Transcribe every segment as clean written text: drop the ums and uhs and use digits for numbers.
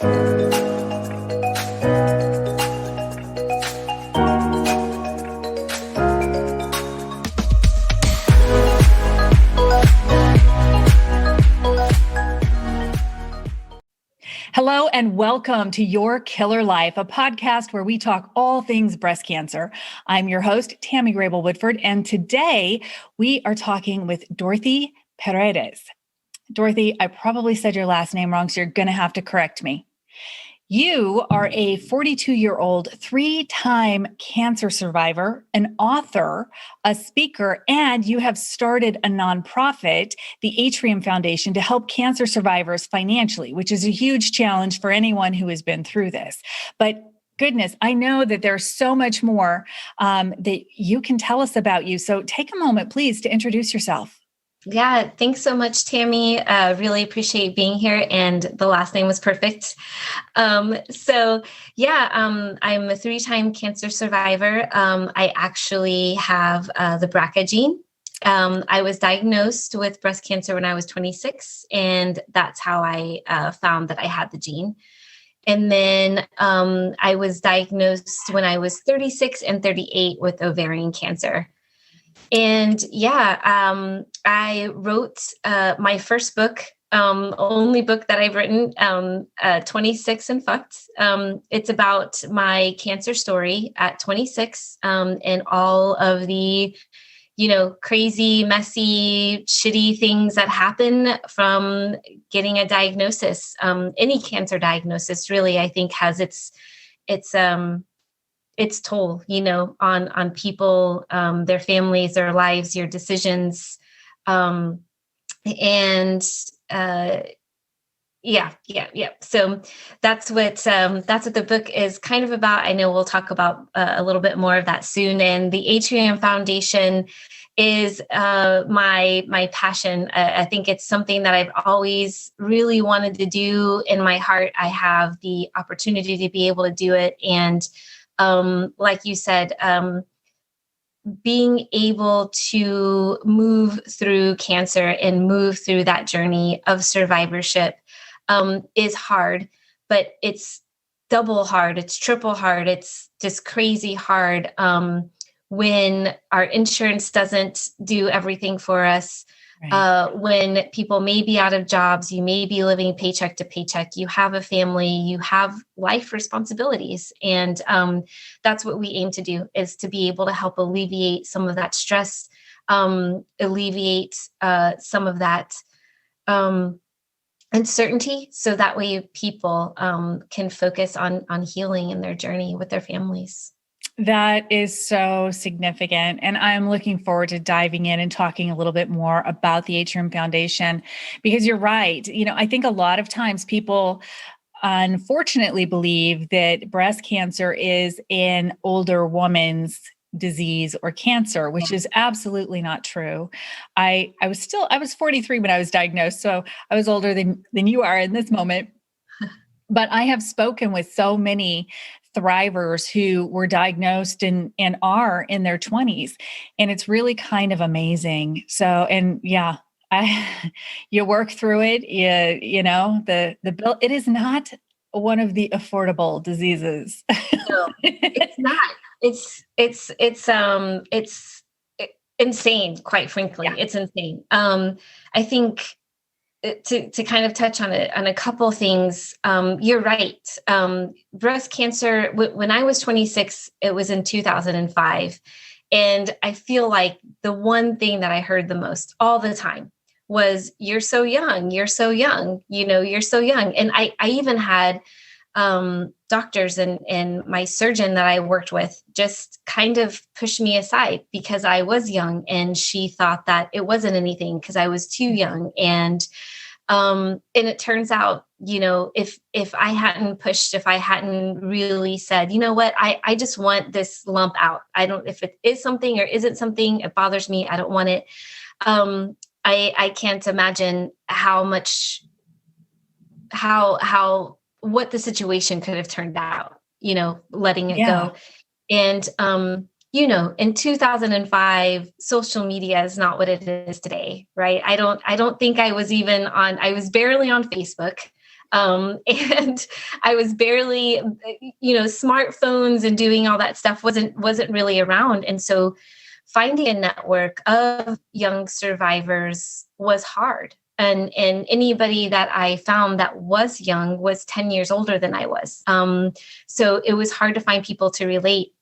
Hello and welcome to Your Killer Life, a podcast where we talk all things breast cancer. I'm your host, Tammey Woodford, and today we are talking with Dorothy Paredes. Dorothy, I probably said your last name wrong, so you're going to have to correct me. You are a 42-year-old, 3-time cancer survivor, an author, a speaker, and you have started a nonprofit, the Atrium Foundation, to help cancer survivors financially, which is a huge challenge for anyone who has been through this. But goodness, I know that there's so much more that you can tell us about you. So take a moment, please, to introduce yourself. Yeah, thanks so much, Tammey. Really appreciate being here. And the last name was perfect. I'm a 3-time cancer survivor. I actually have the BRCA gene. I was diagnosed with breast cancer when I was 26, and that's how I found that I had the gene. And then I was diagnosed when I was 36 and 38 with ovarian cancer. And I wrote my first book, only book that I've written, 26 and Fucked. It's about my cancer story at 26 and all of the, crazy, messy, shitty things that happen from getting a diagnosis. Any cancer diagnosis really, I think, has its toll, on people, their families, their lives, your decisions. So that's what the book is kind of about. I know we'll talk about a little bit more of that soon. And the Atrium Foundation is my passion. I think it's something that I've always really wanted to do in my heart. I have the opportunity to be able to do it. And like you said, being able to move through cancer and move through that journey of survivorship is hard, but it's double hard. It's triple hard. It's just crazy hard when our insurance doesn't do everything for us. Right. When people may be out of jobs, you may be living paycheck to paycheck, you have a family, you have life responsibilities. And that's what we aim to do, is to be able to help alleviate some of that stress, alleviate some of that uncertainty. So that way people can focus on healing in their journey with their families. That is so significant. And I'm looking forward to diving in and talking a little bit more about the Atrium Foundation, because you're right. I think a lot of times people unfortunately believe that breast cancer is an older woman's disease or cancer, which is absolutely not true. I was 43 when I was diagnosed, so I was older than you are in this moment. But I have spoken with so many thrivers who were diagnosed and are in their 20s. And it's really kind of amazing. So, you work through it. The bill, it is not one of the affordable diseases. No, it's not. It's insane, quite frankly. Yeah. It's insane. I think to kind of touch on a couple things, you're right. Breast cancer, when I was 26, it was in 2005. And I feel like the one thing that I heard the most all the time was, you're so young, you're so young, you're so young. And I even had doctors and my surgeon that I worked with just kind of pushed me aside because I was young, and she thought that it wasn't anything because I was too young. And it turns out, if I hadn't pushed, if I hadn't really said, you know what, I just want this lump out. If it is something or isn't something, it bothers me. I don't want it. I can't imagine what the situation could have turned out, letting it go. And, in 2005, social media is not what it is today, right? I don't think I was barely on Facebook. And I was barely, smartphones and doing all that stuff wasn't really around. And so finding a network of young survivors was hard. And anybody that I found that was young was 10 years older than I was. So it was hard to find people to relate.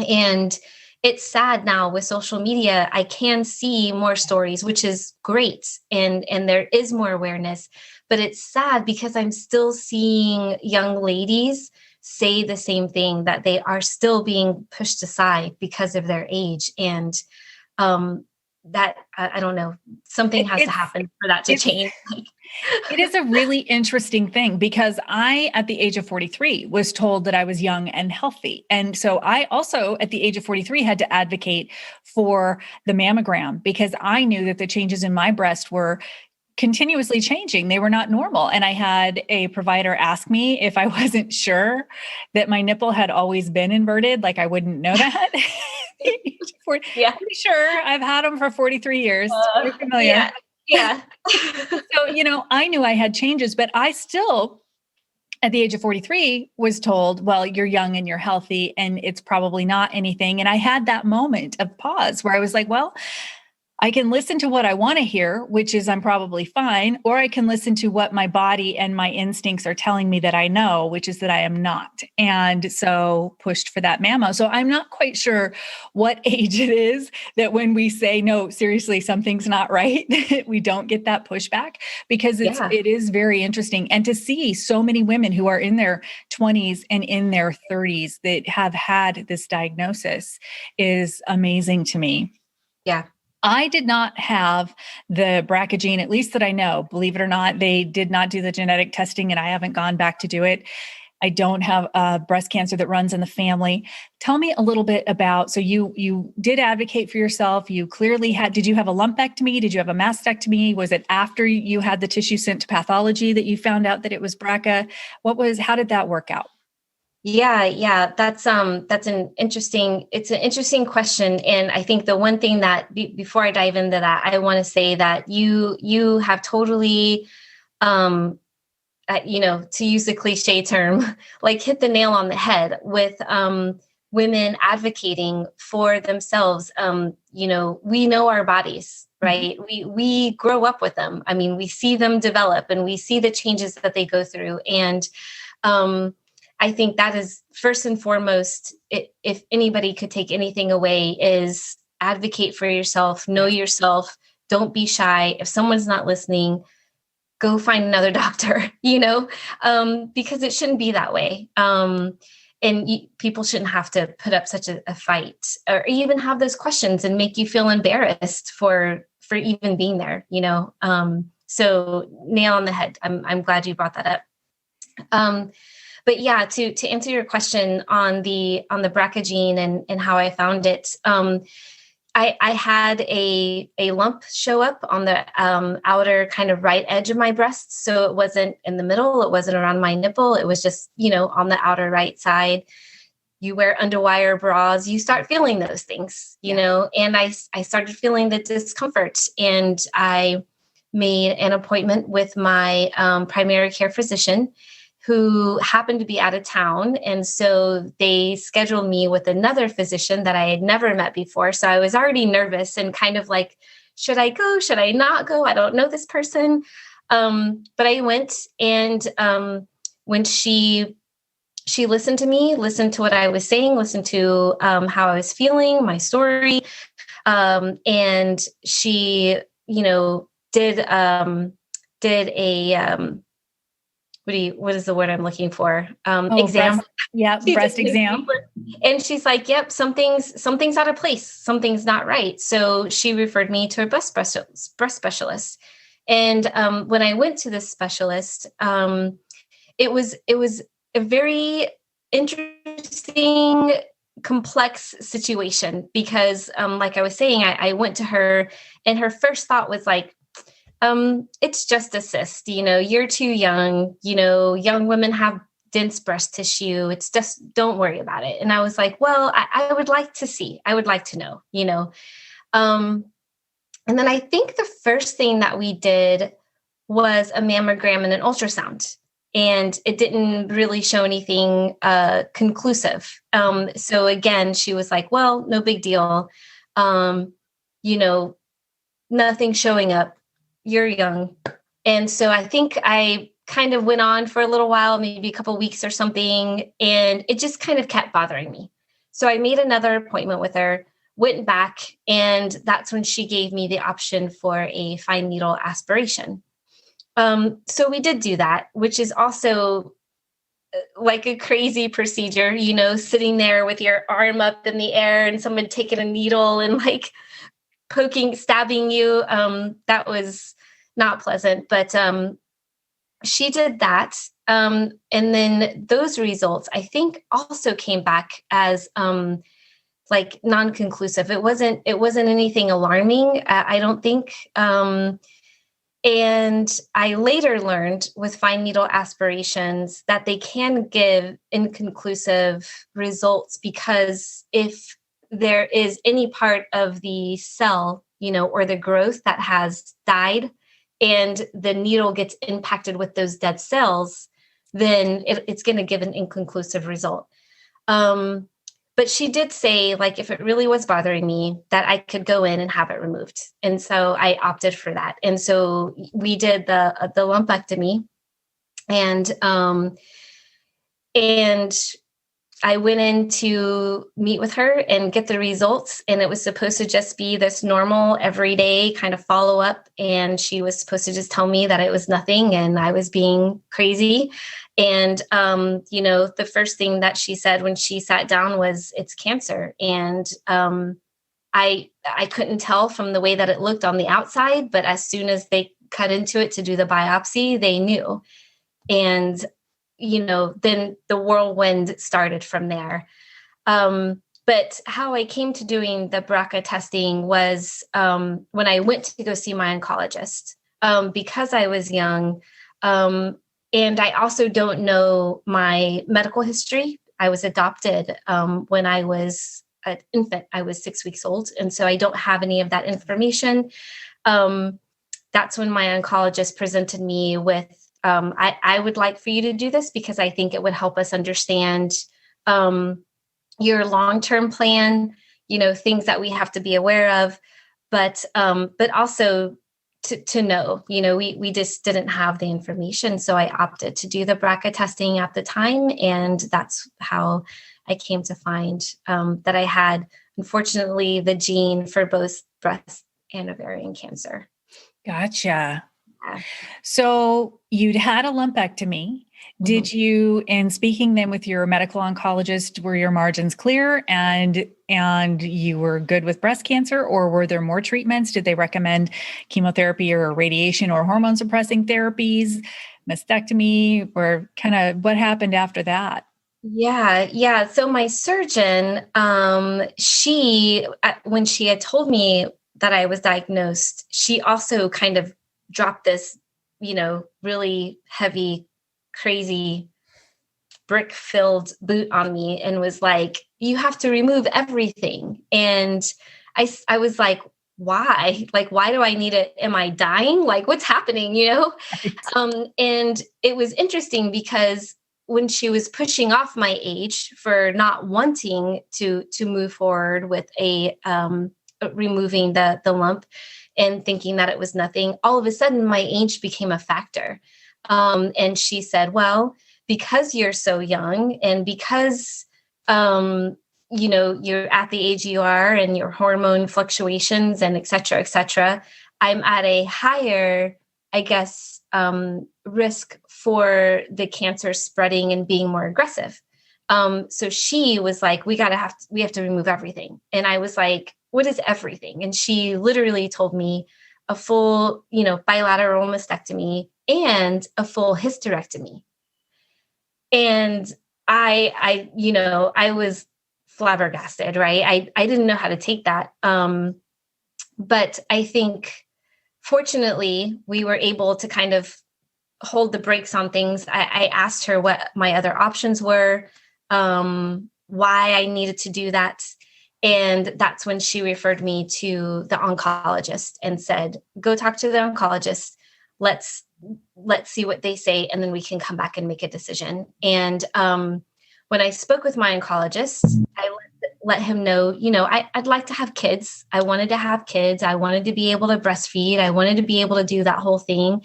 And it's sad now with social media, I can see more stories, which is great. And there is more awareness, but it's sad because I'm still seeing young ladies say the same thing, that they are still being pushed aside because of their age. And that, I don't know, something has to happen for that to change. It is a really interesting thing because I, at the age of 43, was told that I was young and healthy. And so I also, at the age of 43, had to advocate for the mammogram because I knew that the changes in my breast were continuously changing. They were not normal. And I had a provider ask me if I wasn't sure that my nipple had always been inverted, like I wouldn't know that. Yeah. Pretty sure. I've had them for 43 years. Very familiar. Yeah. So, I knew I had changes, but I still, at the age of 43, was told, well, you're young and you're healthy and it's probably not anything. And I had that moment of pause where I was like, well, I can listen to what I want to hear, which is I'm probably fine, or I can listen to what my body and my instincts are telling me that I know, which is that I am not. And so pushed for that mammo. So I'm not quite sure what age it is that when we say, no, seriously, something's not right, we don't get that pushback because it is very interesting. And to see so many women who are in their 20s and in their 30s that have had this diagnosis is amazing to me. Yeah. I did not have the BRCA gene, at least that I know. Believe it or not, they did not do the genetic testing and I haven't gone back to do it. I don't have breast cancer that runs in the family. Tell me a little bit about, so you did advocate for yourself. You clearly did you have a lumpectomy? Did you have a mastectomy? Was it after you had the tissue sent to pathology that you found out that it was BRCA? How did that work out? Yeah. That's an interesting question. And I think the one thing that before I dive into that, I want to say that you have totally, to use the cliche term, like hit the nail on the head with, women advocating for themselves. We know our bodies, right? We grow up with them. I mean, we see them develop and we see the changes that they go through. And, I think that is first and foremost, if anybody could take anything away, is advocate for yourself, know yourself, don't be shy. If someone's not listening, go find another doctor, because it shouldn't be that way. People shouldn't have to put up such a fight or even have those questions and make you feel embarrassed for even being there, so nail on the head. I'm glad you brought that up. But yeah, to answer your question on the BRCA gene and how I found it, I had a lump show up on the outer kind of right edge of my breast. So it wasn't in the middle. It wasn't around my nipple. It was just, on the outer right side. You wear underwire bras, you start feeling those things, and I started feeling the discomfort. And I made an appointment with my primary care physician, who happened to be out of town. And so they scheduled me with another physician that I had never met before. So I was already nervous and kind of like, should I go? Should I not go? I don't know this person. But I went, and when she listened to me, listened to what I was saying, listened to how I was feeling, my story. And she, did a, what is the word I'm looking for? Exam. Breast exam. And she's like, yep, something's out of place. Something's not right. So she referred me to a breast specialist. And when I went to this specialist, it was a very interesting, complex situation because, like I was saying, I went to her and her first thought was like, it's just a cyst, you're too young, young women have dense breast tissue. It's just, don't worry about it. And I was like, well, I would like to see, I would like to know, and then I think the first thing that we did was a mammogram and an ultrasound. and it didn't really show anything conclusive. So again, she was like, well, no big deal. You know, nothing showing up. You're young. And so I think I kind of went on for a little while, maybe a couple of weeks or something, and it just kind of kept bothering me. So I made another appointment with her, went back, and that's when she gave me the option for a fine needle aspiration. So we did do that, which is also like a crazy procedure, you know, sitting there with your arm up in the air and someone taking a needle and like stabbing you. That was not pleasant, but she did that. And then those results, I think, also came back as like non-conclusive. It wasn't anything alarming, I don't think. And I later learned with fine needle aspirations that they can give inconclusive results because if there is any part of the cell, you know, or the growth that has died and the needle gets impacted with those dead cells, then it's going to give an inconclusive result. But she did say, like, if it really was bothering me, that I could go in and have it removed. And so I opted for that. And so we did the lumpectomy, and I went in to meet with her and get the results. And it was supposed to just be this normal, everyday kind of follow up. And she was supposed to just tell me that it was nothing and I was being crazy. And, you know, the first thing that she said when she sat down was, it's cancer. And I couldn't tell from the way that it looked on the outside, but as soon as they cut into it to do the biopsy, they knew. And, you know, then the whirlwind started from there. But how I came to doing the BRCA testing was when I went to go see my oncologist, because I was young. And I also don't know my medical history. I was adopted when I was an infant. I was 6 weeks old. And so I don't have any of that information. That's when my oncologist presented me with, I would like for you to do this because I think it would help us understand your long-term plan, you know, things that we have to be aware of, but also to know, you know, we just didn't have the information. So I opted to do the BRCA testing at the time. And that's how I came to find that I had, unfortunately, the gene for both breast and ovarian cancer. Gotcha. Yeah. So you'd had a lumpectomy. Did you, in speaking then with your medical oncologist, were your margins clear and you were good with breast cancer, or were there more treatments? Did they recommend chemotherapy or radiation or hormone suppressing therapies, mastectomy, or kind of what happened after that? Yeah. So my surgeon, when she had told me that I was diagnosed, she also kind of dropped this, you know, really heavy, crazy brick-filled boot on me and was like, you have to remove everything. And I was like, why? Like, why do I need it? Am I dying? Like, what's happening, you know? Right. And it was interesting because when she was pushing off my age for not wanting to move forward with removing the lump and thinking that it was nothing, all of a sudden my age became a factor. And she said, well, because you're so young and because, you know, you're at the age you are and your hormone fluctuations and et cetera, I'm at a higher, I guess, risk for the cancer spreading and being more aggressive. So she was like, we have to remove everything. And I was like, what is everything? And she literally told me a full, you know, bilateral mastectomy and a full hysterectomy. And I was flabbergasted, right? I didn't know how to take that. But I think fortunately we were able to kind of hold the brakes on things. I asked her what my other options were, why I needed to do that. And that's when she referred me to the oncologist and said, go talk to the oncologist. Let's let's see what they say, and then we can come back and make a decision. And when I spoke with my oncologist, I let him know, I'd like to have kids. I wanted to have kids. I wanted to be able to breastfeed. I wanted to be able to do that whole thing.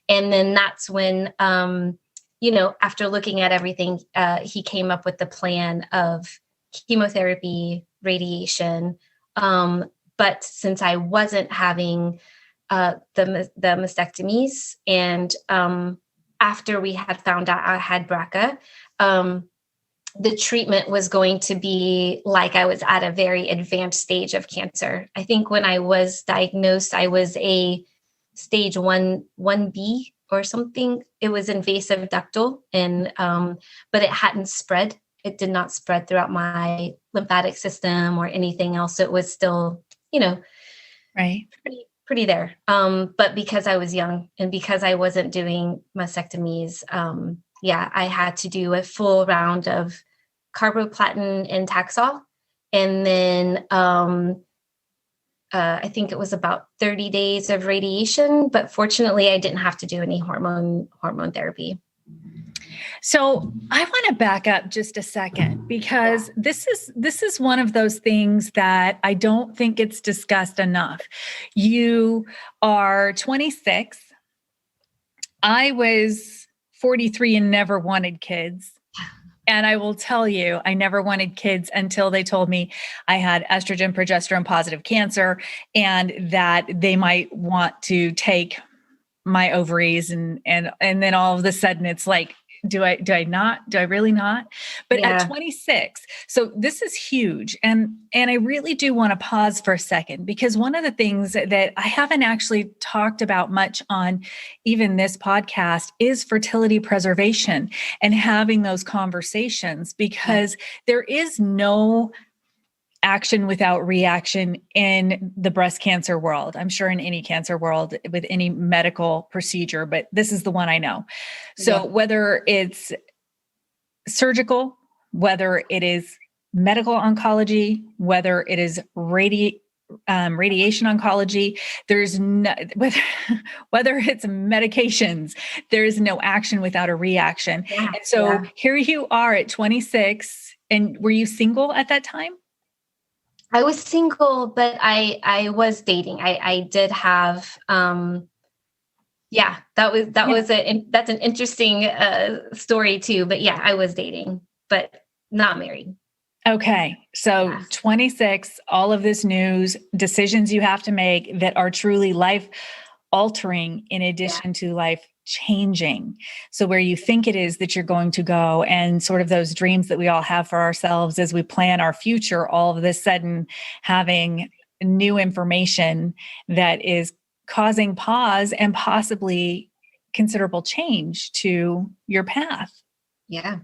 And then that's when, after looking at everything, he came up with the plan of chemotherapy, radiation. But since I wasn't having the mastectomies, and after we had found out I had BRCA, the treatment was going to be like I was at a very advanced stage of cancer. I think when I was diagnosed, I was a stage 1B or something. It was invasive ductal, and but it hadn't spread. It did not spread throughout my lymphatic system or anything else. It was still, right, pretty there. But because I was young and because I wasn't doing mastectomies, I had to do a full round of carboplatin and Taxol. And then I think it was about 30 days of radiation, but fortunately I didn't have to do any hormone therapy. So I want to back up just a second, because this is one of those things that I don't think it's discussed enough. You are 26. I was 43 and never wanted kids. And I will tell you, I never wanted kids until they told me I had estrogen, progesterone positive cancer, and that they might want to take my ovaries. And then all of a sudden it's like, do I really not? But at 26, so this is huge. And I really do want to pause for a second, because one of the things that I haven't actually talked about much on even this podcast is fertility preservation and having those conversations, because there is no action without reaction in the breast cancer world. I'm sure in any cancer world with any medical procedure, but this is the one I know. So whether it's surgical, whether it is medical oncology, whether it is radiation oncology, there's no, whether it's medications, there is no action without a reaction. And so here you are at 26, and were you single at that time? I was single, but I was dating. I did have, that's an interesting story too. But I was dating, but not married. Okay. So 26, all of this news, decisions you have to make that are truly life altering in addition to life changing. So where you think it is that you're going to go, and sort of those dreams that we all have for ourselves as we plan our future, all of a sudden having new information that is causing pause and possibly considerable change to your path. Yeah.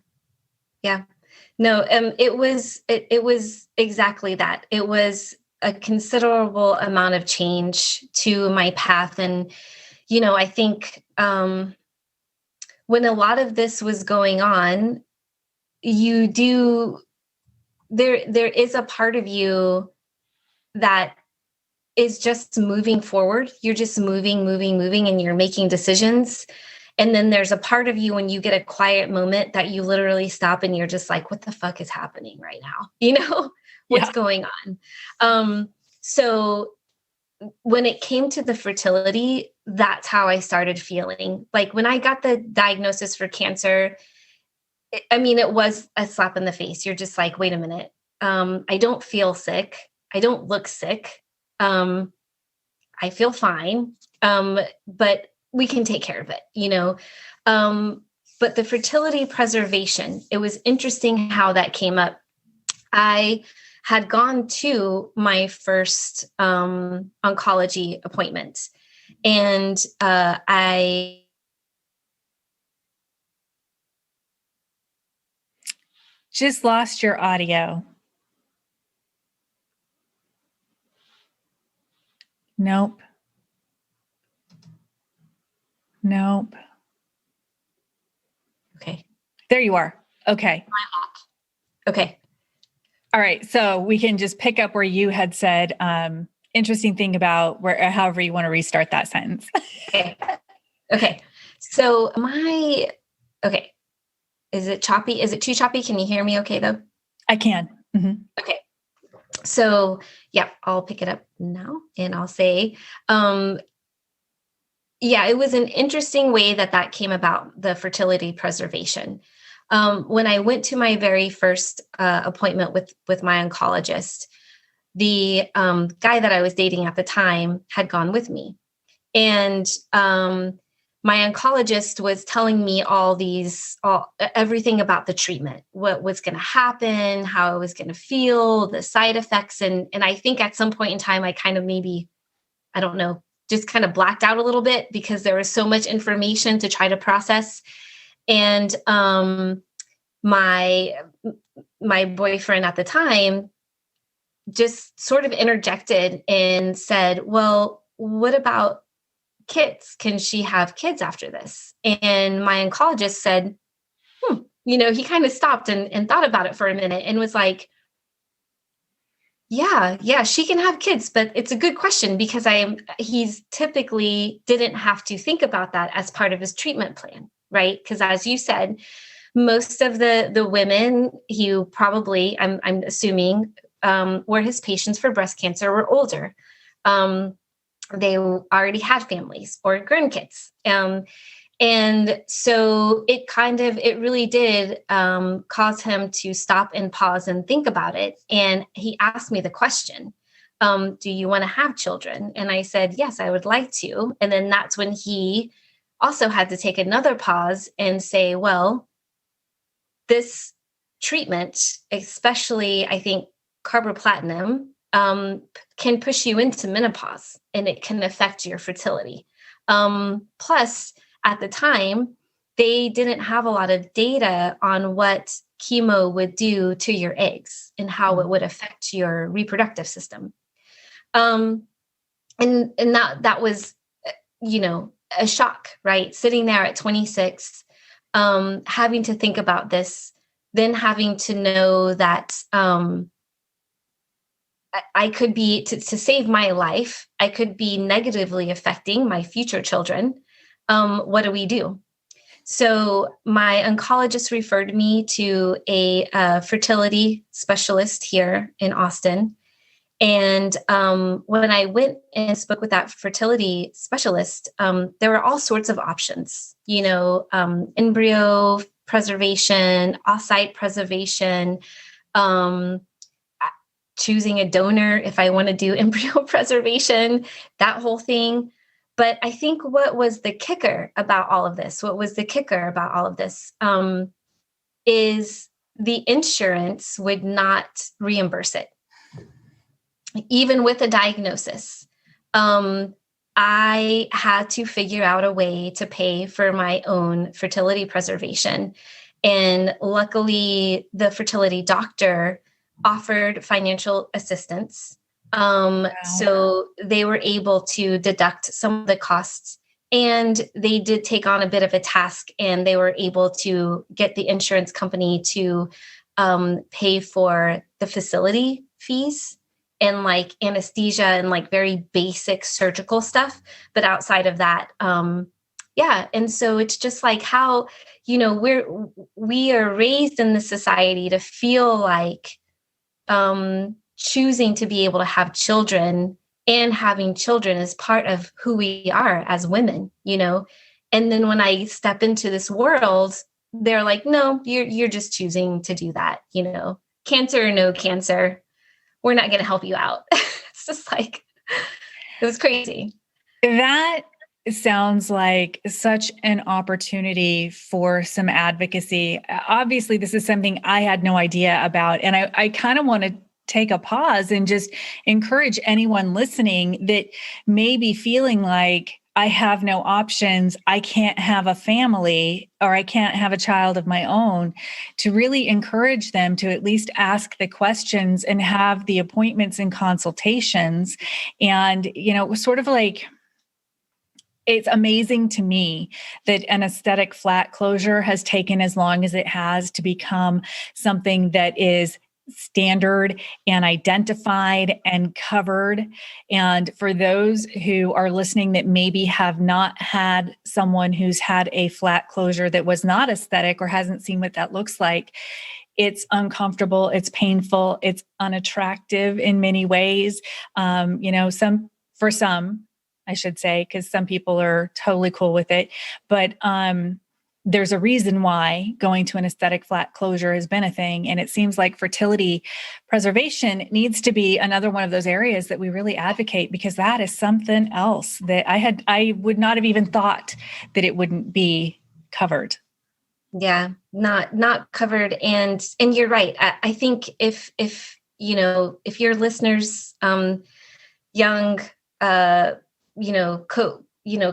No, it was exactly that. It was a considerable amount of change to my path. And, I think when a lot of this was going on, there is a part of you that is just moving forward. You're just moving, and you're making decisions. And then there's a part of you when you get a quiet moment that you literally stop and you're just like, what the fuck is happening right now? What's going on? So when it came to the fertility, that's how I started feeling. Like when I got the diagnosis for cancer, it was a slap in the face. You're just like, wait a minute. I don't feel sick. I don't look sick. I feel fine. But we can take care of it, but the fertility preservation, it was interesting how that came up. I had gone to my first oncology appointment, and I just lost your audio. Nope. Okay. There you are. Okay. Okay. All right. So we can just pick up where you had said, interesting thing about however you want to restart that sentence. Okay. So okay. Is it choppy? Is it too choppy? Can you hear me okay though? I can. Mm-hmm. Okay. So yeah, I'll pick it up now and I'll say, yeah, it was an interesting way that came about, the fertility preservation. When I went to my very first appointment with my oncologist, the guy that I was dating at the time had gone with me. And my oncologist was telling me everything about the treatment, what was going to happen, how I was going to feel, the side effects. And I think at some point in time, I kind of maybe, I don't know, just kind of blacked out a little bit because there was so much information to try to process. And my boyfriend at the time just sort of interjected and said, well, what about kids? Can she have kids after this? And my oncologist said, he kind of stopped and thought about it for a minute and was like, yeah, she can have kids, but it's a good question because he's typically didn't have to think about that as part of his treatment plan, right? Because as you said, most of the women who probably, I'm assuming, were his patients for breast cancer were older. They already had families or grandkids. And so it really did cause him to stop and pause and think about it. And he asked me the question, do you want to have children? And I said, yes, I would like to. And then that's when he also had to take another pause and say, well, this treatment, especially I think carboplatin, can push you into menopause and it can affect your fertility. Plus, at the time, they didn't have a lot of data on what chemo would do to your eggs and how it would affect your reproductive system. And that was, a shock, right? Sitting there at 26, having to think about this, then having to know that I could be, to save my life, I could be negatively affecting my future children. What do we do? So my oncologist referred me to a fertility specialist here in Austin. And when I went and spoke with that fertility specialist, there were all sorts of options, embryo preservation, oocyte preservation, choosing a donor if I want to do embryo preservation, that whole thing. But I think what was the kicker about all of this, is the insurance would not reimburse it. Even with a diagnosis, I had to figure out a way to pay for my own fertility preservation. And luckily, the fertility doctor offered financial assistance. Wow. So they were able to deduct some of the costs. And they did take on a bit of a task, and they were able to get the insurance company to pay for the facility fees and like anesthesia and like very basic surgical stuff. But outside of that, yeah. And so it's just like how, we are raised in the society to feel like choosing to be able to have children and having children is part of who we are as women, And then when I step into this world, they're like, no, you're just choosing to do that, cancer or no cancer, we're not going to help you out. It's just like, it was crazy. That sounds like such an opportunity for some advocacy. Obviously, this is something I had no idea about. And I kind of want to take a pause and just encourage anyone listening that may be feeling like, I have no options, I can't have a family, or I can't have a child of my own, to really encourage them to at least ask the questions and have the appointments and consultations. And, sort of like, it's amazing to me that an aesthetic flat closure has taken as long as it has to become something that is standard and identified and covered. And for those who are listening that maybe have not had someone who's had a flat closure that was not aesthetic or hasn't seen what that looks like, it's uncomfortable, it's painful, it's unattractive in many ways. For some, I should say, because some people are totally cool with it. But there's a reason why going to an aesthetic flat closure has been a thing. And it seems like fertility preservation needs to be another one of those areas that we really advocate, because that is something else that I would not have even thought that it wouldn't be covered. Yeah, not covered. And you're right. I think if your listeners, young,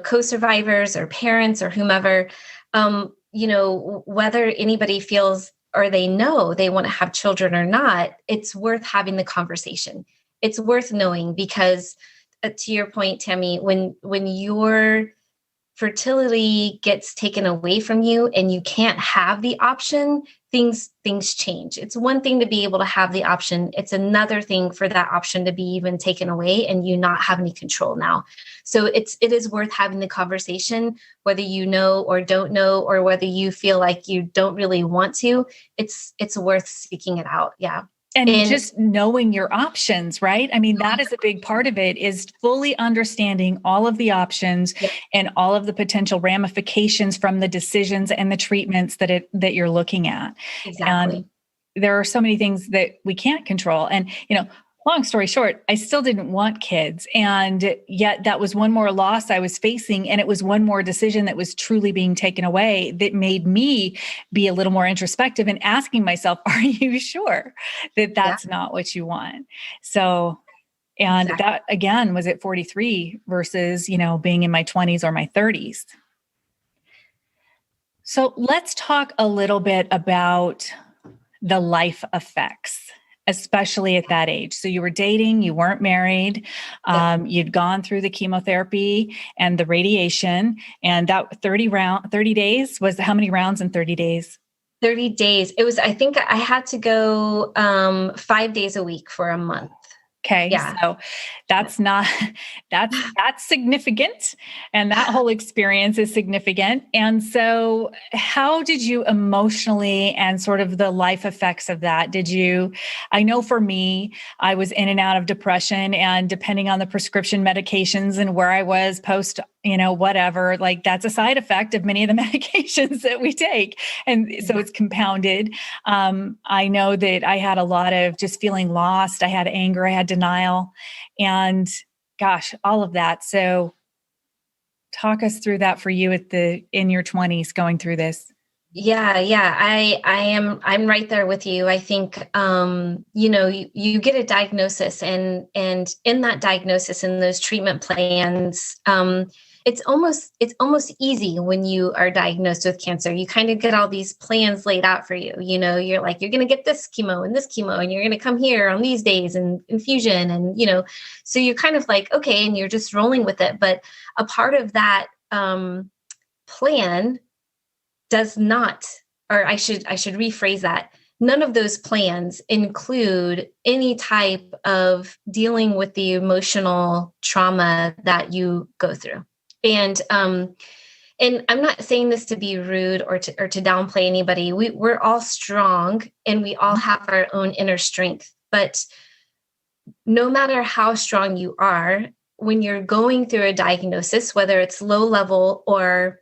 co-survivors or parents or whomever, whether anybody feels or they know they want to have children or not, it's worth having the conversation. It's worth knowing, because to your point, Tammey, when your fertility gets taken away from you and you can't have the option, things change. It's one thing to be able to have the option. It's another thing for that option to be even taken away and you not have any control now. So it is worth having the conversation, whether you know or don't know, or whether you feel like you don't really want to. It's worth speaking it out. Yeah. And just knowing your options, right? I mean, that is a big part of it, is fully understanding all of the options and all of the potential ramifications from the decisions and the treatments that you're looking at. Exactly. And there are so many things that we can't control. And, long story short, I still didn't want kids. And yet that was one more loss I was facing. And it was one more decision that was truly being taken away that made me be a little more introspective and asking myself, are you sure that that's not what you want? So, and that again was at 43 versus, being in my 20s or my 30s. So let's talk a little bit about the life effects, especially at that age. So you were dating, you weren't married, you'd gone through the chemotherapy and the radiation, and that 30 days was how many rounds in 30 days? 30 days. It was, I think I had to go 5 days a week for a month. Okay. Yeah. So that's significant. And that whole experience is significant. And so how did you emotionally, and sort of the life effects of that, I know for me, I was in and out of depression, and depending on the prescription medications and where I was post, whatever, like that's a side effect of many of the medications that we take. And so it's compounded. I know that I had a lot of just feeling lost. I had anger, I had denial, and gosh, all of that. So talk us through that for you in your 20s going through this. Yeah. I'm right there with you. I think, you get a diagnosis, and in that diagnosis and those treatment plans, it's almost easy when you are diagnosed with cancer. You kind of get all these plans laid out for you. You're like, you're going to get this chemo, and you're going to come here on these days and infusion. And, so you're kind of like, okay, and you're just rolling with it. But a part of that plan does not, or I should rephrase that. None of those plans include any type of dealing with the emotional trauma that you go through. And I'm not saying this to be rude or to downplay anybody. We're all strong, and we all have our own inner strength. But no matter how strong you are, when you're going through a diagnosis, whether it's low level or,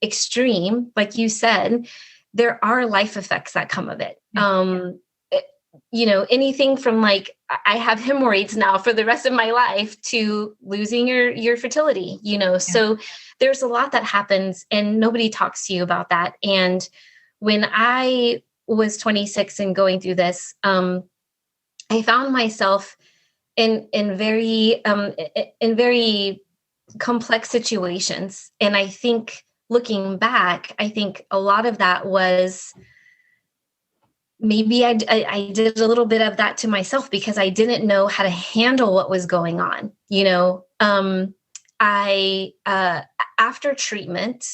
extreme, like you said, there are life effects that come of it. Anything from like, I have hemorrhoids now for the rest of my life, to losing your fertility, so there's a lot that happens, and nobody talks to you about that. And when I was 26 and going through this, I found myself in very complex situations. And I think looking back, I think a lot of that was, maybe I did a little bit of that to myself, because I didn't know how to handle what was going on. After treatment,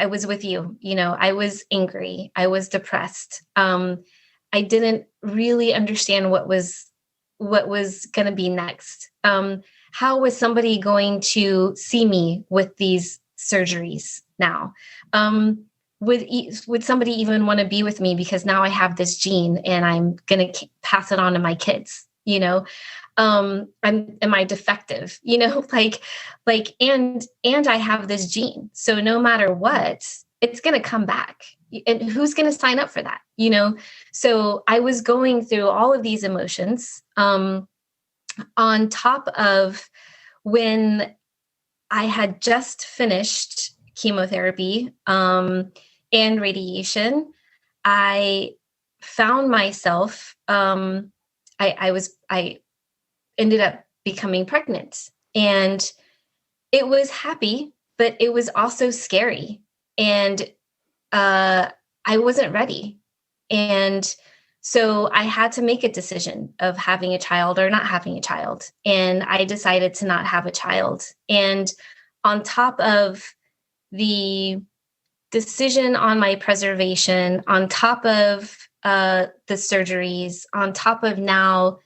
was with you. I was angry. I was depressed. I didn't really understand what was going to be next. How was somebody going to see me with these surgeries now? Would somebody even want to be with me because now I have this gene and I'm going to pass it on to my kids? Am I defective? And I have this gene. So no matter what, it's going to come back. And who's going to sign up for that? So I was going through all of these emotions, on top of when I had just finished chemotherapy, and radiation. I found myself, I ended up becoming pregnant, and it was happy, but it was also scary. And I wasn't ready. And so I had to make a decision of having a child or not having a child. And I decided to not have a child. And on top of the decision on my preservation, on top of the surgeries, on top of now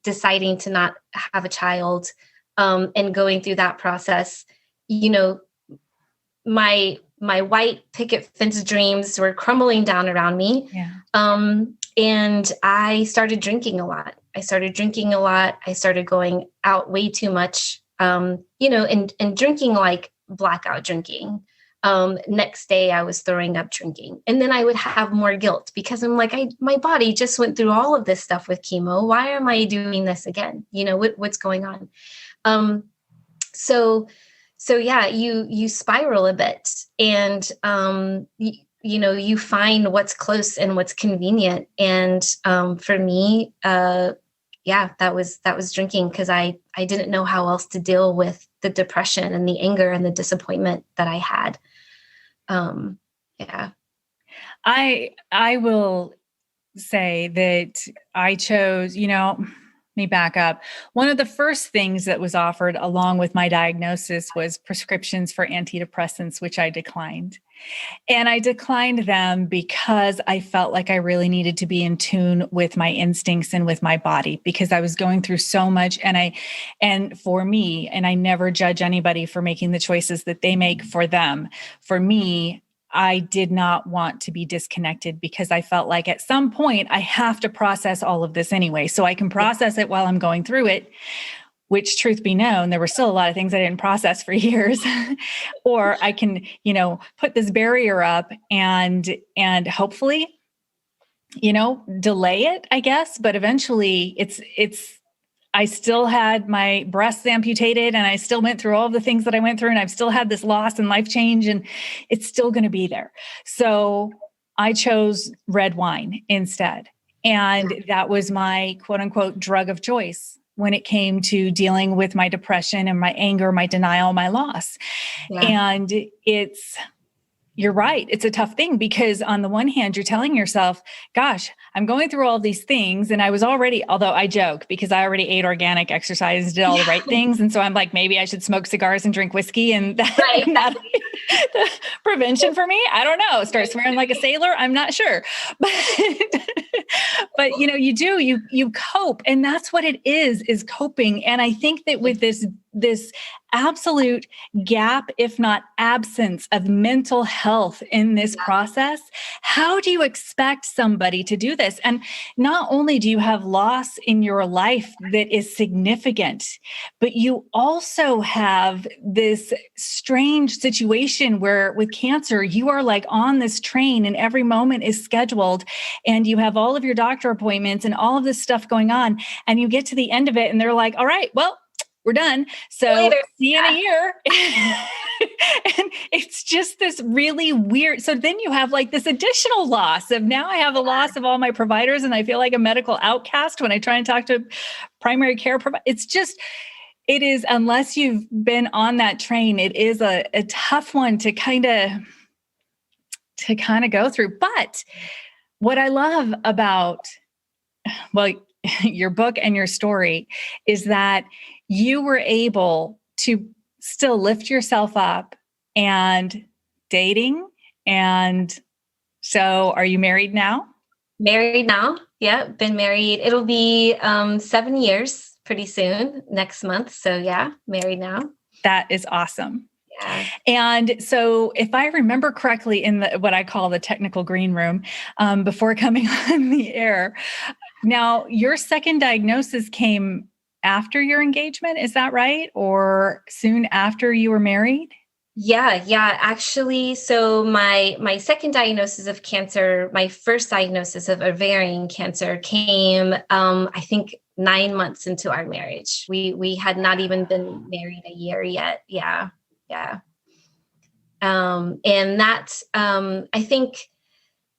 deciding to not have a child, and going through that process, my white picket fence dreams were crumbling down around me. Yeah. And I started drinking a lot. I started going out way too much, and drinking like blackout drinking. Next day I was throwing up drinking, and then I would have more guilt because I'm like, my body just went through all of this stuff with chemo. Why am I doing this again? What's going on? So yeah, you spiral a bit, and you find what's close and what's convenient. And for me, that was drinking, because I didn't know how else to deal with the depression and the anger and the disappointment that I had. Yeah. I will say that I chose, let me back up. One of the first things that was offered along with my diagnosis was prescriptions for antidepressants, which I declined. And I declined them because I felt like I really needed to be in tune with my instincts and with my body, because I was going through so much. And for me, and I never judge anybody for making the choices that they make for them. For me, I did not want to be disconnected, because I felt like at some point I have to process all of this anyway. So I can process it while I'm going through it, which, truth be known, there were still a lot of things I didn't process for years. Or I can, put this barrier up and hopefully, delay it, I guess. But eventually I still had my breasts amputated, and I still went through all of the things that I went through, and I've still had this loss and life change, and it's still going to be there. So I chose red wine instead. And that was my quote unquote drug of choice when it came to dealing with my depression and my anger, my denial, my loss. Yeah. And you're right. It's a tough thing, because on the one hand, you're telling yourself, gosh, I'm going through all these things. And I was already, although I joke because I already ate organic, exercise, did all the right things. And so I'm like, maybe I should smoke cigars and drink whiskey, and that'll be the prevention for me. I don't know. Start swearing like a sailor. I'm not sure. But you cope, and that's what it is coping. And I think that with this absolute gap, if not absence, of mental health in this process, how do you expect somebody to do this? And not only do you have loss in your life that is significant, but you also have this strange situation where with cancer, you are like on this train and every moment is scheduled, and you have all of your doctor appointments and all of this stuff going on, and you get to the end of it and they're like, all right, well, we're done. So see you in a year. And it's just this really weird. So then you have like this additional loss of, now I have a loss of all my providers, and I feel like a medical outcast when I try and talk to primary care providers. It is, unless you've been on that train, it is a tough one to kind of go through. But what I love about, your book and your story is that you were able to still lift yourself up and dating. And so are you married now? Married now. Yeah. Been married. It'll be 7 years pretty soon next month. So yeah, married now. That is awesome. Yeah. And so if I remember correctly in what I call the technical green room, before coming on the air, now your second diagnosis came after your engagement. Is that right? Or soon after you were married? Yeah. Actually, so my second diagnosis of cancer, my first diagnosis of ovarian cancer came, I think 9 months into our marriage. We had not even been married a year yet. Yeah. And that, I think,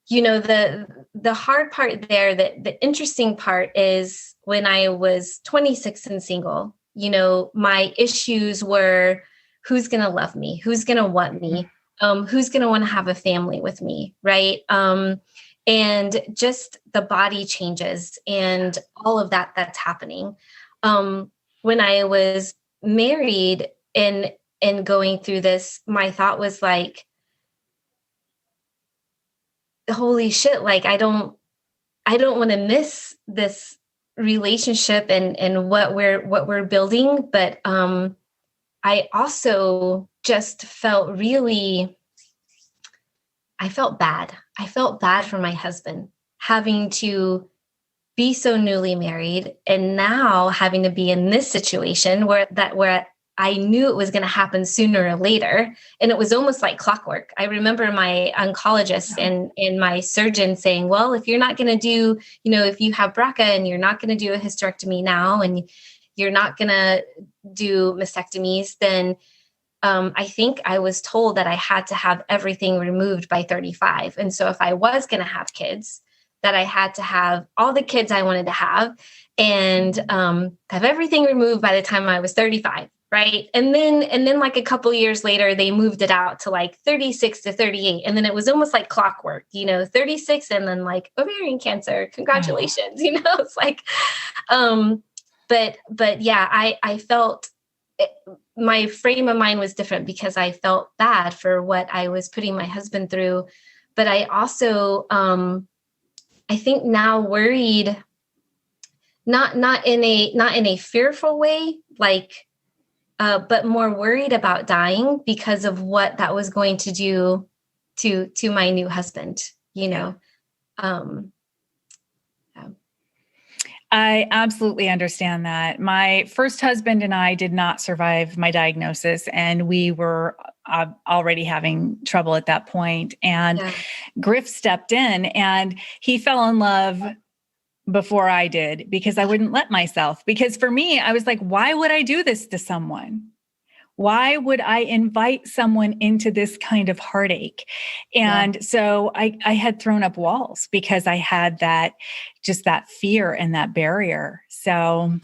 the hard part there, that the interesting part is when I was 26 and single, my issues were, who's going to love me? Who's going to want me? Who's going to want to have a family with me? Right. And just the body changes and all of that's happening. When I was married and going through this, my thought was like, holy shit, like I don't want to miss this relationship and what we're building. But I also just felt I felt bad. I felt bad for my husband having to be so newly married and now having to be in this situation where I knew it was going to happen sooner or later. And it was almost like clockwork. I remember my oncologist and my surgeon saying, well, if you're not going to do, if you have BRCA and you're not going to do a hysterectomy now, and you're not going to do mastectomies, then I think I was told that I had to have everything removed by 35. And so if I was going to have kids, that I had to have all the kids I wanted to have and have everything removed by the time I was 35. Right. And then like a couple years later, they moved it out to like 36 to 38. And then it was almost like clockwork, 36 and then like ovarian cancer. Congratulations. It's like, but yeah, I felt my frame of mind was different because I felt bad for what I was putting my husband through. But I also, I think now worried, not in a fearful way, like, but more worried about dying because of what that was going to do to my new husband, Yeah. I absolutely understand that. My first husband and I did not survive my diagnosis, and we were already having trouble at that point. And Griff stepped in and he fell in love before I did because I wouldn't let myself. Because for me, I was like, why would I do this to someone? Why would I invite someone into this kind of heartache? And so I had thrown up walls because I had that fear and that barrier. So,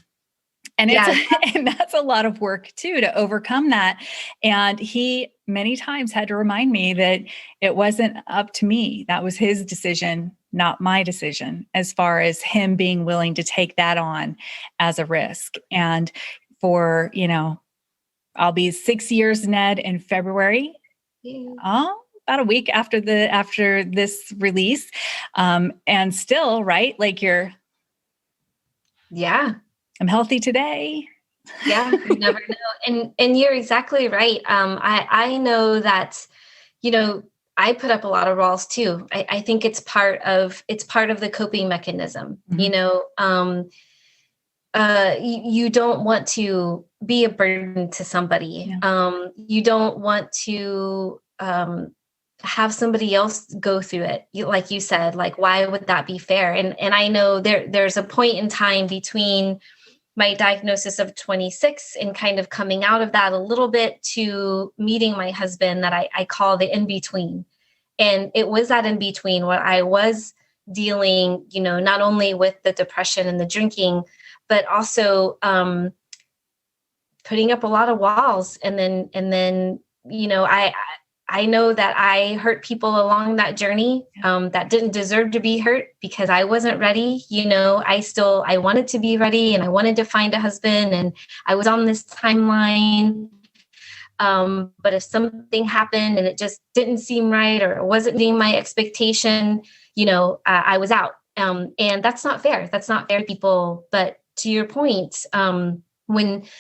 and and that's a lot of work too, to overcome that. And he many times had to remind me that it wasn't up to me. That was his decision, not my decision, as far as him being willing to take that on as a risk. And for, I'll be 6 years, Ned, in February. About a week after this release. And still, right? Like I'm healthy today. Yeah, you never know. And you're exactly right. I know that, I put up a lot of walls too. I think it's part of the coping mechanism. Mm-hmm. You don't want to be a burden to somebody. Yeah. You don't want to have somebody else go through it. Like you said, like, why would that be fair? And I know there's a point in time between my diagnosis of 26 and kind of coming out of that a little bit to meeting my husband that I call the in-between. And it was that in-between where I was dealing, not only with the depression and the drinking, but also putting up a lot of walls. And then, I know that I hurt people along that journey that didn't deserve to be hurt because I wasn't ready. I wanted to be ready and I wanted to find a husband and I was on this timeline. But if something happened and it just didn't seem right or wasn't meeting my expectation, I was out. And that's not fair. That's not fair to people. But to your point, when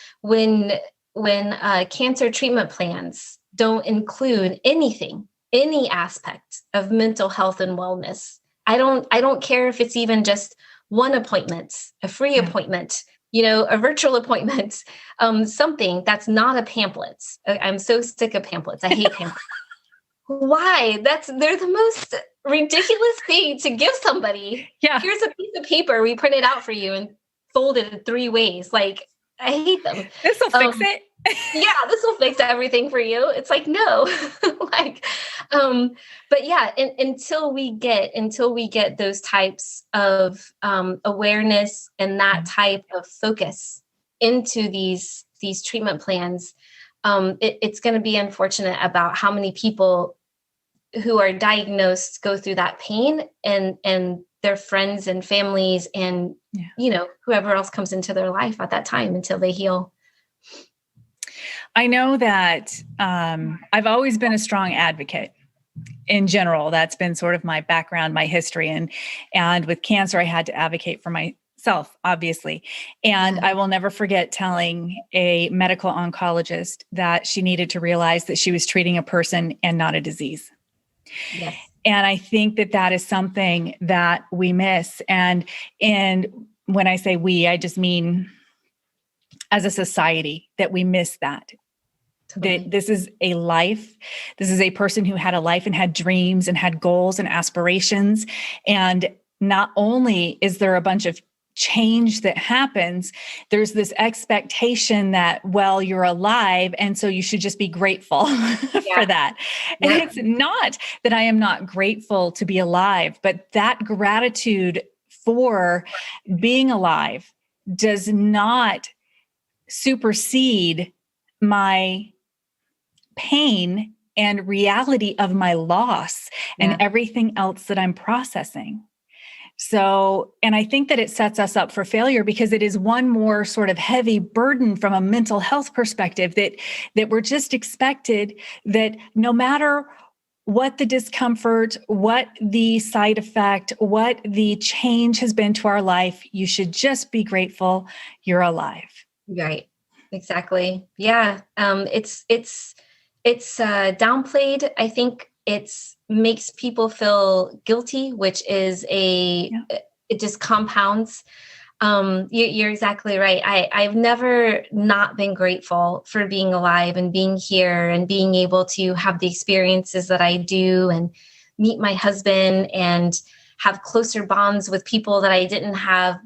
cancer treatment plans don't include any aspect of mental health and wellness, I don't care if it's even just one appointment, a free appointment, a virtual appointment, something that's not a pamphlet. I'm so sick of pamphlets. I hate pamphlets. Why? They're the most ridiculous thing to give somebody. Yeah. Here's a piece of paper. We printed out for you and folded in 3 ways. Like, I hate them. This will fix it. Yeah, this will fix everything for you. It's like, no, but yeah, until we get those types of awareness and that type of focus into these treatment plans, it's going to be unfortunate about how many people who are diagnosed go through that pain and their friends and families and, whoever else comes into their life at that time until they heal. I know that I've always been a strong advocate in general. That's been sort of my background, my history. And with cancer, I had to advocate for myself, obviously. And I will never forget telling a medical oncologist that she needed to realize that she was treating a person and not a disease. Yes. And I think that is something that we miss. And when I say we, I just mean as a society, that we miss that. Totally. That this is a life. This is a person who had a life and had dreams and had goals and aspirations. And not only is there a bunch of change that happens, there's this expectation that, well, you're alive, and so you should just be grateful for that. And it's not that I am not grateful to be alive, but that gratitude for being alive does not supersede my pain and reality of my loss and everything else that I'm processing. So, and I think that it sets us up for failure because it is one more sort of heavy burden from a mental health perspective that we're just expected that no matter what the discomfort, what the side effect, what the change has been to our life, you should just be grateful you're alive. Right. Exactly. Yeah. It's downplayed. I think makes people feel guilty, which is it just compounds. You're exactly right. I've never not been grateful for being alive and being here and being able to have the experiences that I do and meet my husband and have closer bonds with people that I didn't have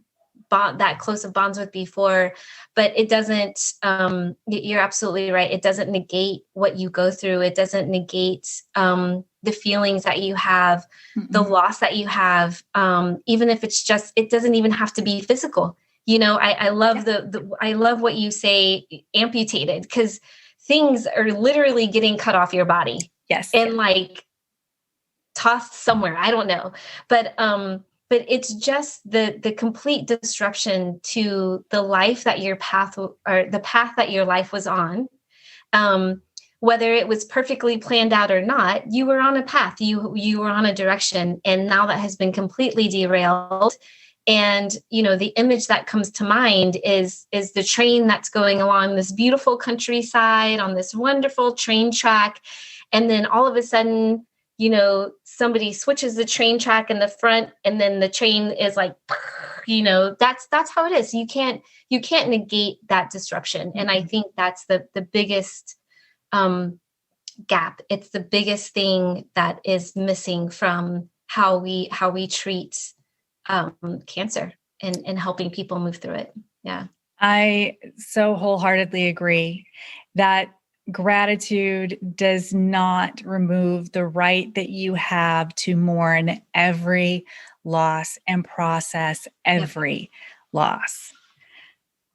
that close of bonds with before. But it doesn't, you're absolutely right. It doesn't negate what you go through. It doesn't negate the feelings that you have, the loss that you have, even if it's just, it doesn't even have to be physical. I love I love what you say, amputated, because things are literally getting cut off your body. Yes. And like tossed somewhere. I don't know. But it's just the complete disruption to the life that your path or the path that your life was on. Whether it was perfectly planned out or not, you were on a path, you were on a direction, and now that has been completely derailed. And, the image that comes to mind is the train that's going along this beautiful countryside on this wonderful train track. And then all of a sudden, somebody switches the train track in the front, and then the train is like, that's how it is. You can't negate that disruption. And I think that's the biggest gap. It's the biggest thing that is missing from how we treat cancer and helping people move through it. Yeah. I so wholeheartedly agree that gratitude does not remove the right that you have to mourn every loss and process every loss.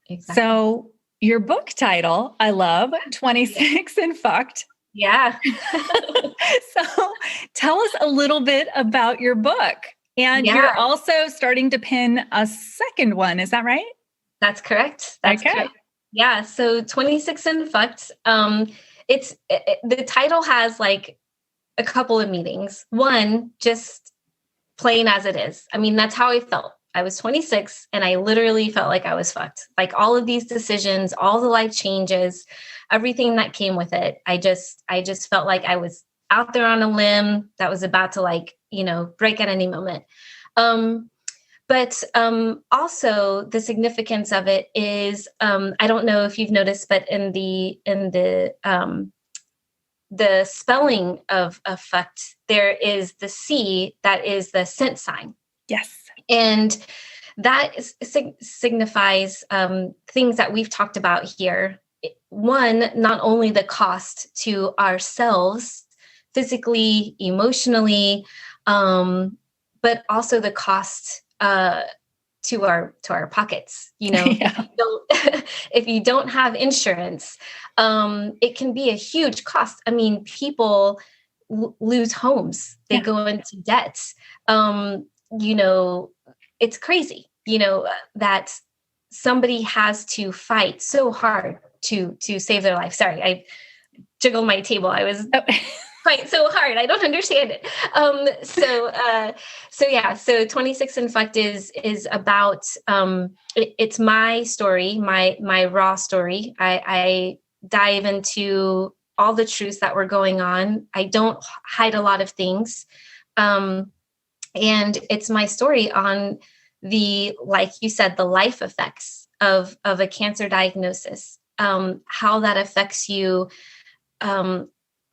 Exactly. So your book title, I love, 26 and Fucked. Yeah. So tell us a little bit about your book. And you're also starting to pen a second one. Is that right? That's correct. That's correct. Yeah. So 26 and Fucked. the title has like a couple of meanings. One, just plain as it is. I mean, that's how I felt. I was 26 and I literally felt like I was fucked. Like all of these decisions, all the life changes, everything that came with it. I just felt like I was out there on a limb that was about to like, break at any moment. But also the significance of it is, I don't know if you've noticed, but in the spelling of fucked, there is the C that is the cent sign. Yes. And that signifies things that we've talked about here. One, not only the cost to ourselves, physically, emotionally, but also the cost to our pockets. Yeah. If you don't have insurance, it can be a huge cost. I mean, people lose homes, they go into debt. It's crazy, that somebody has to fight so hard to save their life. Sorry, I jiggled my table. I was fight so hard. I don't understand it. So 26 and Fucked is about, it's my story, my raw story. I dive into all the truths that were going on. I don't hide a lot of things. And it's my story on like you said, the life effects of a cancer diagnosis, how that affects you,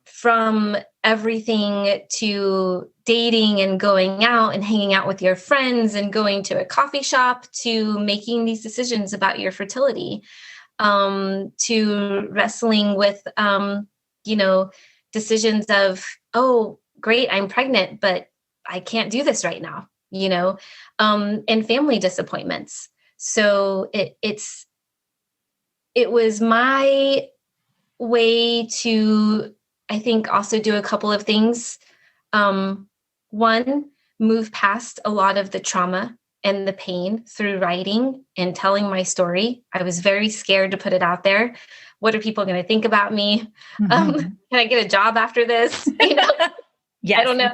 from everything to dating and going out and hanging out with your friends and going to a coffee shop, to making these decisions about your fertility, to wrestling with, decisions of, oh, great, I'm pregnant, but I can't do this right now, and family disappointments. So it was my way to, I think, also do a couple of things. One, move past a lot of the trauma and the pain through writing and telling my story. I was very scared to put it out there. What are people going to think about me? Mm-hmm. Can I get a job after this? Yes, I don't know.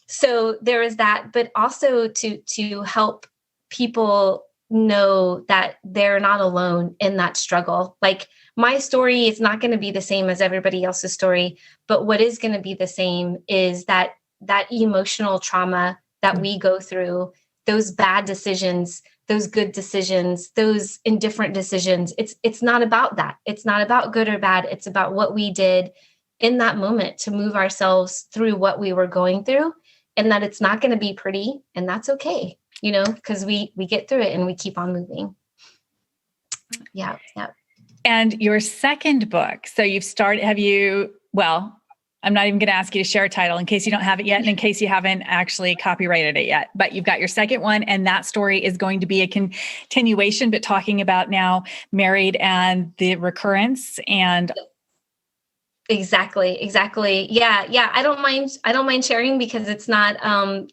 So there is that, but also to help people know that they're not alone in that struggle. Like, my story is not going to be the same as everybody else's story, but what is going to be the same is that emotional trauma that we go through, those bad decisions, those good decisions, those indifferent decisions. It's not about that. It's not about good or bad. It's about what we did in that moment to move ourselves through what we were going through, and that it's not going to be pretty, and that's okay, because we get through it and we keep on moving. Yeah. And your second book, so you've started, I'm not even going to ask you to share a title in case you don't have it yet, and in case you haven't actually copyrighted it yet, but you've got your second one, and that story is going to be a continuation, but talking about now married and the recurrence and... Exactly. Yeah. I don't mind sharing, because it's not,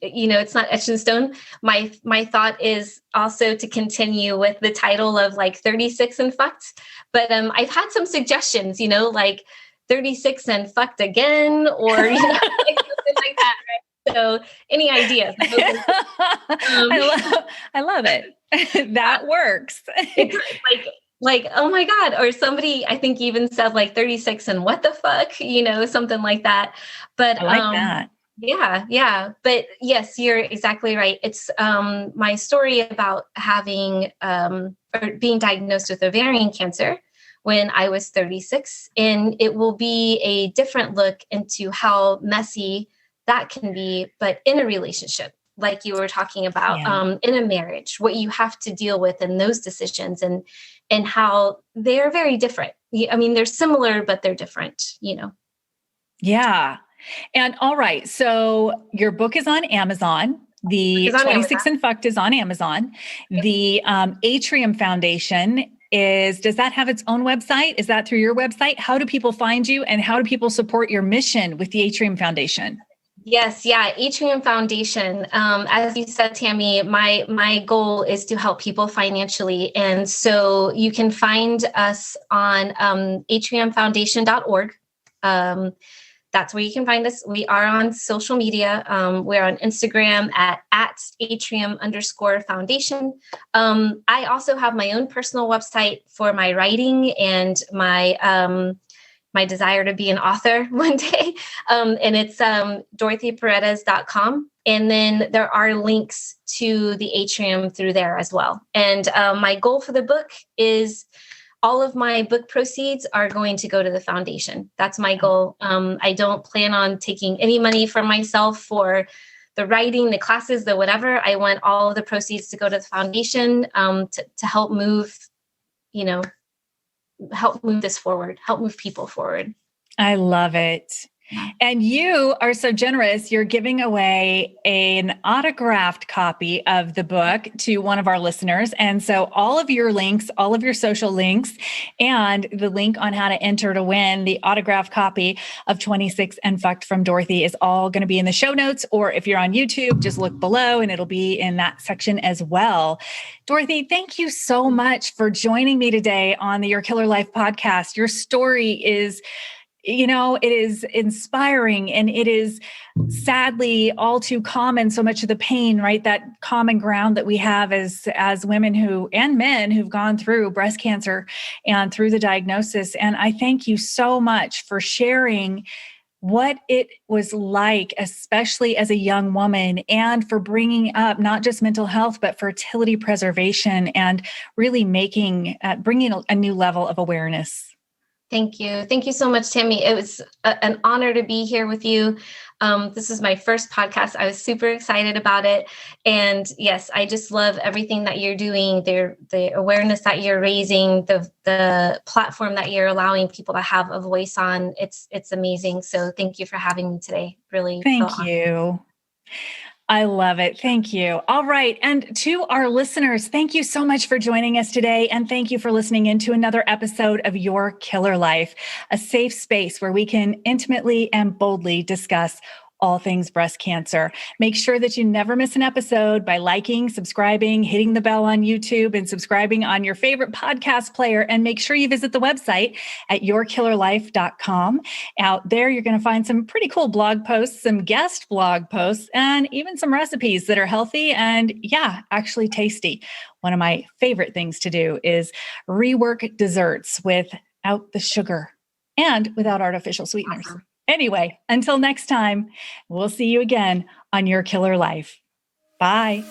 it's not etched in stone. My thought is also to continue with the title of like 36 and Fucked, but I've had some suggestions, like 36 and Fucked again, or like something like that. Right? So any ideas? I love it. That works. Like, oh my God. Or somebody, I think, even said like 36 and what the fuck, something like that. But I like that. Yeah. But yes, you're exactly right. It's my story about having or being diagnosed with ovarian cancer when I was 36. And it will be a different look into how messy that can be, but in a relationship, like you were talking about, in a marriage, what you have to deal with in those decisions, and how they're very different. I mean, they're similar, but they're different, Yeah. And all right. So your book is on Amazon. The 26 and Fucked is on Amazon. The Atrium Foundation does that have its own website? Is that through your website? How do people find you, and how do people support your mission with the Atrium Foundation? Yes, yeah, Atrium Foundation. As you said, Tammy, my goal is to help people financially, and so you can find us on atriumfoundation.org. That's where you can find us. We are on social media. We're on Instagram at atrium_foundation. I also have my own personal website for my writing and my desire to be an author one day. And it's dorothyparedes.com. And then there are links to the Atrium through there as well. And my goal for the book is all of my book proceeds are going to go to the foundation. That's my goal. I don't plan on taking any money from myself for the writing, the classes, the whatever. I want all of the proceeds to go to the foundation to help move, help move this forward, help move people forward. I love it. And you are so generous. You're giving away an autographed copy of the book to one of our listeners. And so all of your links, all of your social links, and the link on how to enter to win the autographed copy of 26 and Fucked from Dorothy is all going to be in the show notes. Or if you're on YouTube, just look below and it'll be in that section as well. Dorothy, thank you so much for joining me today on the Your Killer Life podcast. Your story is it is inspiring, and it is sadly all too common. So much of the pain, right? That common ground that we have as women and men who've gone through breast cancer and through the diagnosis. And I thank you so much for sharing what it was like, especially as a young woman, and for bringing up not just mental health, but fertility preservation, and really bringing a new level of awareness. Thank you. Thank you so much, Tammy. It was an honor to be here with you. This is my first podcast. I was super excited about it. And yes, I just love everything that you're doing, the awareness that you're raising, the platform that you're allowing people to have a voice on. It's amazing. So thank you for having me today. Really. Thank you. I love it. Thank you. All right. And to our listeners, thank you so much for joining us today. And thank you for listening in to another episode of Your Killer Life, a safe space where we can intimately and boldly discuss all things breast cancer. Make sure that you never miss an episode by liking, subscribing, hitting the bell on YouTube, and subscribing on your favorite podcast player. And make sure you visit the website at yourkillerlife.com. Out there, you're going to find some pretty cool blog posts, some guest blog posts, and even some recipes that are healthy and, actually tasty. One of my favorite things to do is rework desserts without the sugar and without artificial sweeteners. Awesome. Anyway, until next time, we'll see you again on Your Killer Life. Bye.